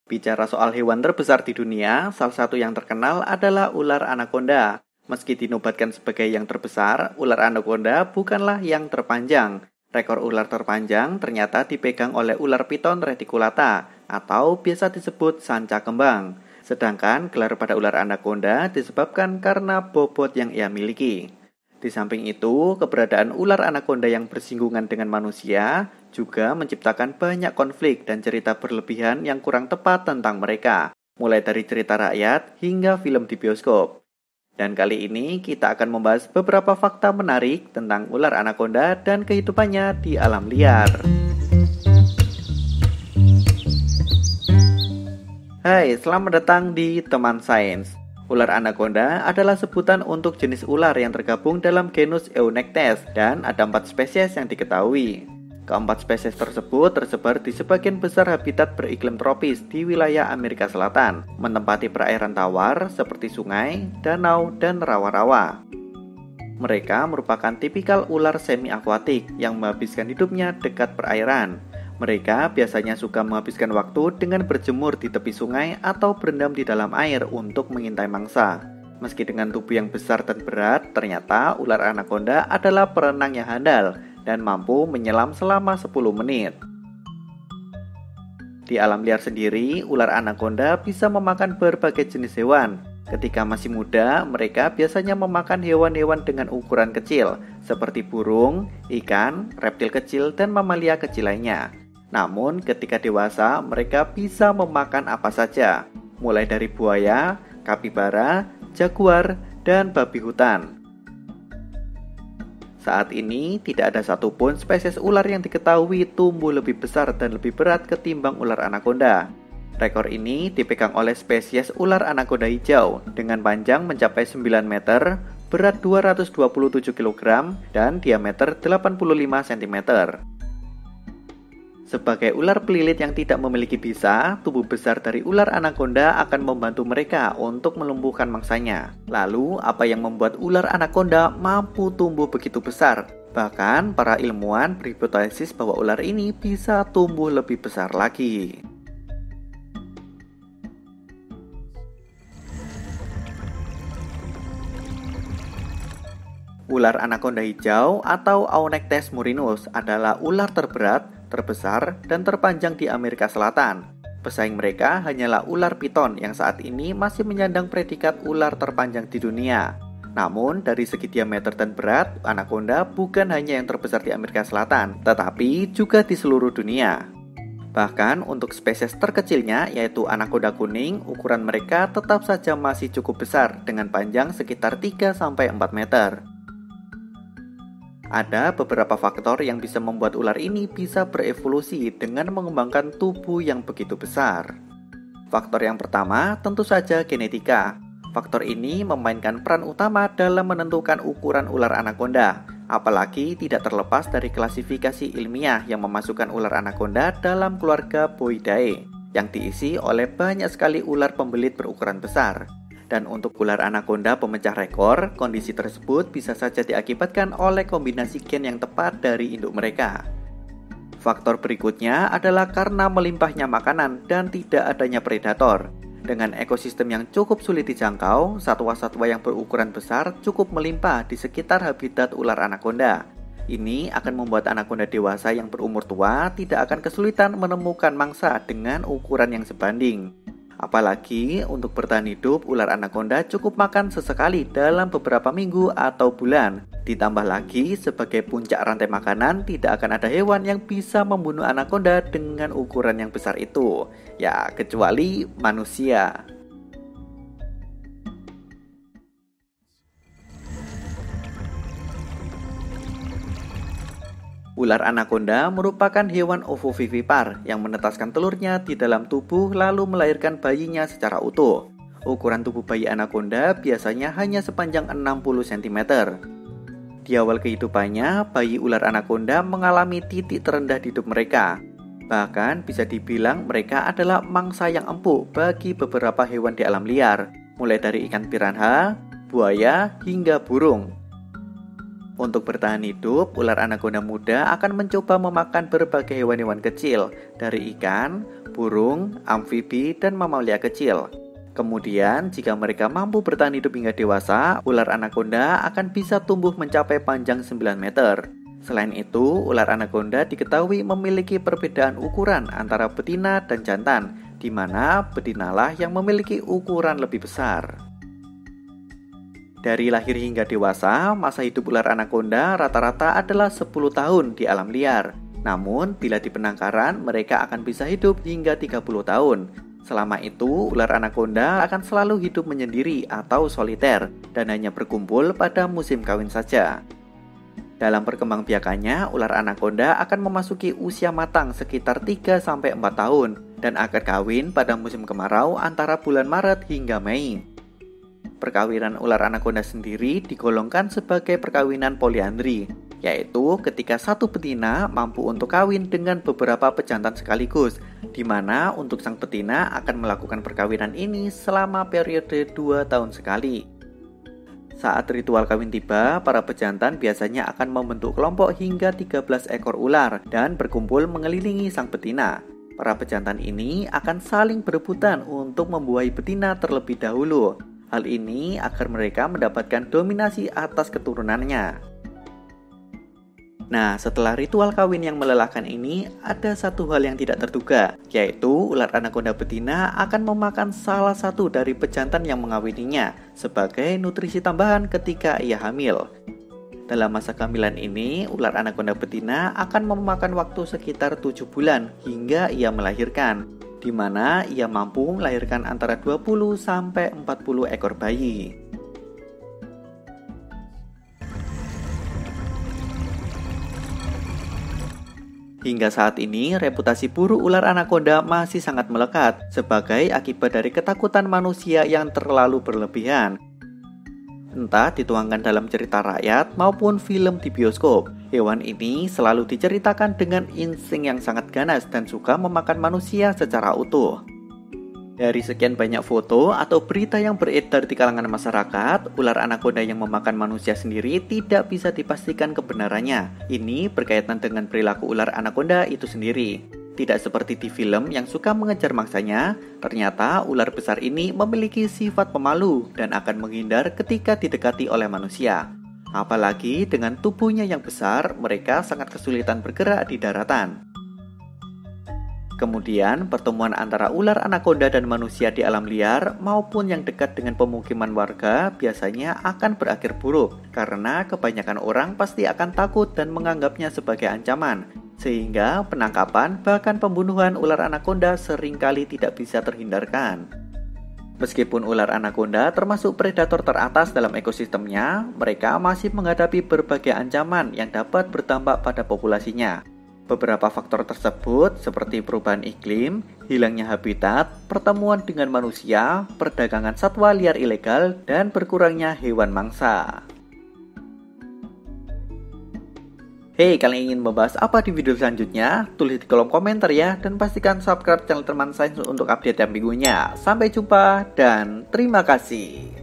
Bicara soal hewan terbesar di dunia, salah satu yang terkenal adalah ular anaconda. Meski dinobatkan sebagai yang terbesar, ular anaconda bukanlah yang terpanjang. Rekor ular terpanjang ternyata dipegang oleh ular piton reticulata atau biasa disebut sanca kembang. Sedangkan gelar pada ular anaconda disebabkan karena bobot yang ia miliki. Di samping itu, keberadaan ular anaconda yang bersinggungan dengan manusia juga menciptakan banyak konflik dan cerita berlebihan yang kurang tepat tentang mereka, mulai dari cerita rakyat hingga film di bioskop. Dan kali ini kita akan membahas beberapa fakta menarik tentang ular anaconda dan kehidupannya di alam liar. Hai, selamat datang di Teman Sains. Ular anaconda adalah sebutan untuk jenis ular yang tergabung dalam genus Eunectes dan ada 4 spesies yang diketahui. Keempat spesies tersebut tersebar di sebagian besar habitat beriklim tropis di wilayah Amerika Selatan, menempati perairan tawar seperti sungai, danau, dan rawa-rawa. Mereka merupakan tipikal ular semi-akuatik yang menghabiskan hidupnya dekat perairan. Mereka biasanya suka menghabiskan waktu dengan berjemur di tepi sungai atau berendam di dalam air untuk mengintai mangsa. Meski dengan tubuh yang besar dan berat, ternyata ular anaconda adalah perenang yang handal dan mampu menyelam selama 10 menit. Di alam liar sendiri, ular anaconda bisa memakan berbagai jenis hewan. Ketika masih muda, mereka biasanya memakan hewan-hewan dengan ukuran kecil, seperti burung, ikan, reptil kecil, dan mamalia kecil lainnya. Namun, ketika dewasa, mereka bisa memakan apa saja, mulai dari buaya, kapibara, jaguar, dan babi hutan. Saat ini, tidak ada satupun spesies ular yang diketahui tumbuh lebih besar dan lebih berat ketimbang ular anaconda. Rekor ini dipegang oleh spesies ular anaconda hijau dengan panjang mencapai 9 meter, berat 227 kg, dan diameter 85 cm. Sebagai ular pelilit yang tidak memiliki bisa, tubuh besar dari ular anaconda akan membantu mereka untuk melumpuhkan mangsanya. Lalu, apa yang membuat ular anaconda mampu tumbuh begitu besar? Bahkan, para ilmuwan berhipotesis bahwa ular ini bisa tumbuh lebih besar lagi. Ular anaconda hijau atau Eunectes murinus adalah ular terberat, terbesar, dan terpanjang di Amerika Selatan. Pesaing mereka hanyalah ular piton yang saat ini masih menyandang predikat ular terpanjang di dunia. Namun, dari segi diameter dan berat, anaconda bukan hanya yang terbesar di Amerika Selatan, tetapi juga di seluruh dunia. Bahkan untuk spesies terkecilnya, yaitu anaconda kuning, ukuran mereka tetap saja masih cukup besar dengan panjang sekitar 3-4 meter. Ada beberapa faktor yang bisa membuat ular ini bisa berevolusi dengan mengembangkan tubuh yang begitu besar. Faktor yang pertama tentu saja genetika. Faktor ini memainkan peran utama dalam menentukan ukuran ular anaconda, apalagi tidak terlepas dari klasifikasi ilmiah yang memasukkan ular anaconda dalam keluarga Boidae, yang diisi oleh banyak sekali ular pembelit berukuran besar. Dan untuk ular anaconda pemecah rekor, kondisi tersebut bisa saja diakibatkan oleh kombinasi gen yang tepat dari induk mereka. Faktor berikutnya adalah karena melimpahnya makanan dan tidak adanya predator. Dengan ekosistem yang cukup sulit dijangkau, satwa-satwa yang berukuran besar cukup melimpah di sekitar habitat ular anaconda. Ini akan membuat anaconda dewasa yang berumur tua tidak akan kesulitan menemukan mangsa dengan ukuran yang sebanding. Apalagi untuk bertahan hidup, ular anaconda cukup makan sesekali dalam beberapa minggu atau bulan. Ditambah lagi, sebagai puncak rantai makanan, tidak akan ada hewan yang bisa membunuh anaconda dengan ukuran yang besar itu. Ya, kecuali manusia. Ular anaconda merupakan hewan ovovivipar yang menetaskan telurnya di dalam tubuh lalu melahirkan bayinya secara utuh. Ukuran tubuh bayi anaconda biasanya hanya sepanjang 60 cm. Di awal kehidupannya, bayi ular anaconda mengalami titik terendah di hidup mereka. Bahkan bisa dibilang mereka adalah mangsa yang empuk bagi beberapa hewan di alam liar, mulai dari ikan piranha, buaya, hingga burung. Untuk bertahan hidup, ular anaconda muda akan mencoba memakan berbagai hewan-hewan kecil, dari ikan, burung, amfibi, dan mamalia kecil. Kemudian, jika mereka mampu bertahan hidup hingga dewasa, ular anaconda akan bisa tumbuh mencapai panjang 9 meter. Selain itu, ular anaconda diketahui memiliki perbedaan ukuran antara betina dan jantan, di mana betinalah yang memiliki ukuran lebih besar. Dari lahir hingga dewasa, masa hidup ular anaconda rata-rata adalah 10 tahun di alam liar. Namun, bila di penangkaran, mereka akan bisa hidup hingga 30 tahun. Selama itu, ular anaconda akan selalu hidup menyendiri atau soliter dan hanya berkumpul pada musim kawin saja. Dalam perkembangbiakannya, ular anaconda akan memasuki usia matang sekitar 3-4 tahun dan akan kawin pada musim kemarau antara bulan Maret hingga Mei. Perkawinan ular anaconda sendiri digolongkan sebagai perkawinan poliandri, yaitu ketika satu betina mampu untuk kawin dengan beberapa pejantan sekaligus, di mana untuk sang betina akan melakukan perkawinan ini selama periode 2 tahun sekali. Saat ritual kawin tiba, para pejantan biasanya akan membentuk kelompok hingga 13 ekor ular dan berkumpul mengelilingi sang betina. Para pejantan ini akan saling berebutan untuk membuahi betina terlebih dahulu. Hal ini agar mereka mendapatkan dominasi atas keturunannya. Nah, setelah ritual kawin yang melelahkan ini, ada satu hal yang tidak terduga, yaitu ular anaconda betina akan memakan salah satu dari pejantan yang mengawininya sebagai nutrisi tambahan ketika ia hamil. Dalam masa kehamilan ini, ular anaconda betina akan memakan waktu sekitar 7 bulan hingga ia melahirkan, di mana ia mampu melahirkan antara 20-40 ekor bayi. Hingga saat ini, reputasi buru ular anaconda masih sangat melekat sebagai akibat dari ketakutan manusia yang terlalu berlebihan. Entah dituangkan dalam cerita rakyat maupun film di bioskop, hewan ini selalu diceritakan dengan insting yang sangat ganas dan suka memakan manusia secara utuh. Dari sekian banyak foto atau berita yang beredar di kalangan masyarakat, ular anaconda yang memakan manusia sendiri tidak bisa dipastikan kebenarannya. Ini berkaitan dengan perilaku ular anaconda itu sendiri. Tidak seperti di film yang suka mengejar mangsanya, ternyata ular besar ini memiliki sifat pemalu dan akan menghindar ketika didekati oleh manusia. Apalagi dengan tubuhnya yang besar, mereka sangat kesulitan bergerak di daratan. Kemudian, pertemuan antara ular anaconda dan manusia di alam liar maupun yang dekat dengan pemukiman warga biasanya akan berakhir buruk karena kebanyakan orang pasti akan takut dan menganggapnya sebagai ancaman. Sehingga penangkapan bahkan pembunuhan ular anaconda seringkali tidak bisa terhindarkan. Meskipun ular anaconda termasuk predator teratas dalam ekosistemnya, mereka masih menghadapi berbagai ancaman yang dapat berdampak pada populasinya. Beberapa faktor tersebut seperti perubahan iklim, hilangnya habitat, pertemuan dengan manusia, perdagangan satwa liar ilegal, dan berkurangnya hewan mangsa. Hey, kalian ingin membahas apa di video selanjutnya? Tulis di kolom komentar ya, dan pastikan subscribe channel Teman Sains untuk update yang minggunya. Sampai jumpa dan terima kasih.